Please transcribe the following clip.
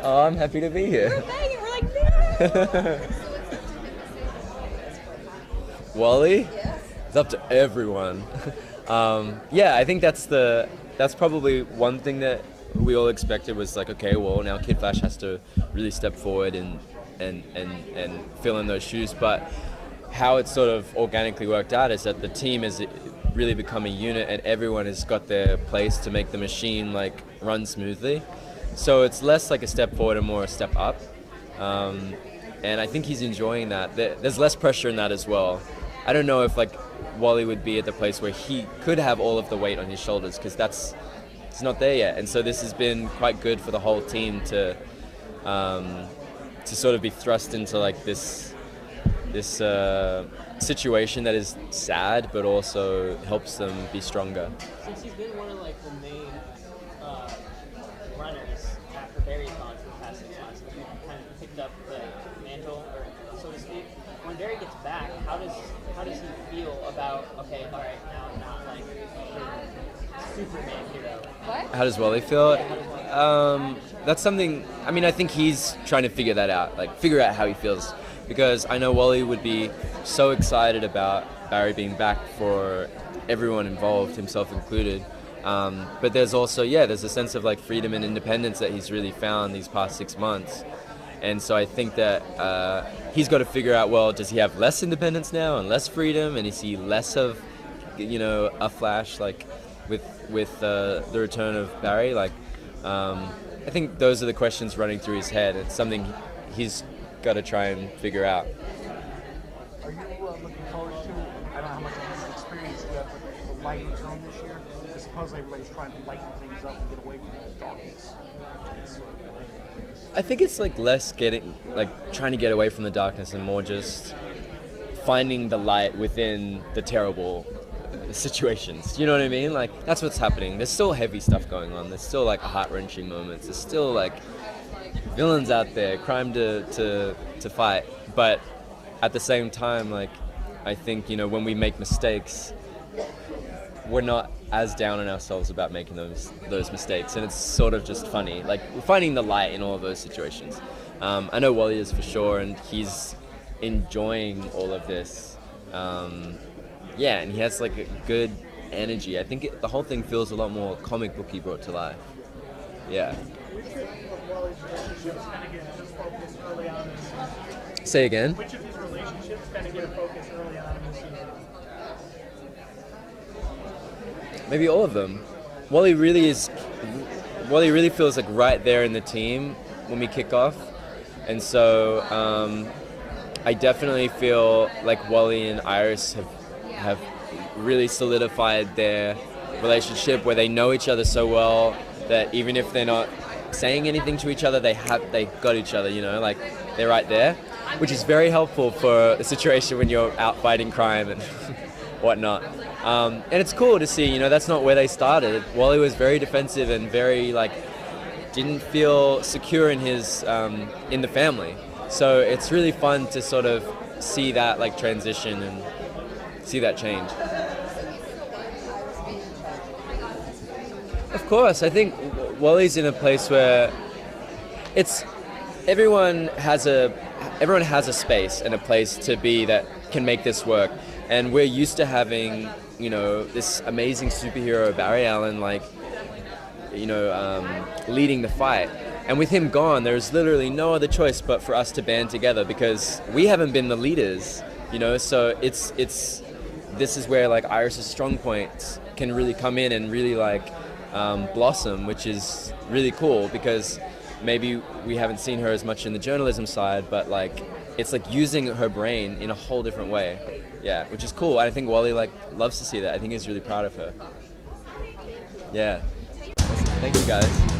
Oh, I'm happy to be here. We're banging. We're like, no. Wally? It's up to everyone. Yeah, I think that's probably one thing that we all expected was like, okay, well now Kid Flash has to really step forward and fill in those shoes. But how it sort of organically worked out is that the team is really become a unit and everyone has got their place to make the machine like run smoothly. So it's less like a step forward and more a step up. And I think he's enjoying that. There's less pressure in that as well. I don't know if like Wally would be at the place where he could have all of the weight on his shoulders because it's not there yet. And so this has been quite good for the whole team to sort of be thrust into like this situation that is sad but also helps them be stronger. Since he's been one of like the main runners after Barry's gone for the past 6 months, he kind of picked up the mantle, or so to speak. When Barry gets back, how does he feel about, okay, all right, now I'm not like the Superman hero? What? How does Wally feel? Yeah, how does Wally feel? That's something, I mean, I think he's trying to figure that out, like figure out how he feels. Because I know Wally would be so excited about Barry being back for everyone involved, himself included. But there's also, there's a sense of like freedom and independence that he's really found these past 6 months. And so I think that he's got to figure out, well, does he have less independence now and less freedom? And is he less of, a Flash, like with the return of Barry? Like, I think those are the questions running through his head. It's something he's got to try and figure out. Are you looking forward to, I don't know how much of this experience you have with the lighting tone this year? Because supposedly everybody's trying to lighten things up and get away from the darkness. I think it's like less trying to get away from the darkness and more just finding the light within the terrible situations. You know what I mean? Like, that's what's happening. There's still heavy stuff going on. There's still like heart-wrenching moments. There's still like villains out there, crime to fight. But at the same time, like, I think, when we make mistakes, we're not as down on ourselves about making those mistakes, and it's sort of just funny. Like, we're finding the light in all of those situations. I know Wally is for sure, and he's enjoying all of this. And he has like a good energy. I think the whole thing feels a lot more comic booky brought to life. Yeah. Say again? Which of his relationships kind of get a focus early on in the season? Maybe all of them. Wally really feels like right there in the team when we kick off. And so I definitely feel like Wally and Iris have really solidified their relationship where they know each other so well that even if they're not saying anything to each other, they got each other, like they're right there, which is very helpful for a situation when you're out fighting crime and whatnot. And it's cool to see, that's not where they started. Wally was very defensive and very didn't feel secure in his in the family. So it's really fun to sort of see that transition and see that change. Of course, I think Wally's in a place where everyone has a space and a place to be that can make this work. And we're used to having, this amazing superhero Barry Allen, leading the fight. And with him gone, there's literally no other choice but for us to band together because we haven't been the leaders, So this is where Iris's strong points can really come in and really blossom, which is really cool because maybe we haven't seen her as much in the journalism side, but it's using her brain in a whole different way. Yeah, which is cool. I think Wally loves to see that. I think he's really proud of her. Yeah. Thank you guys.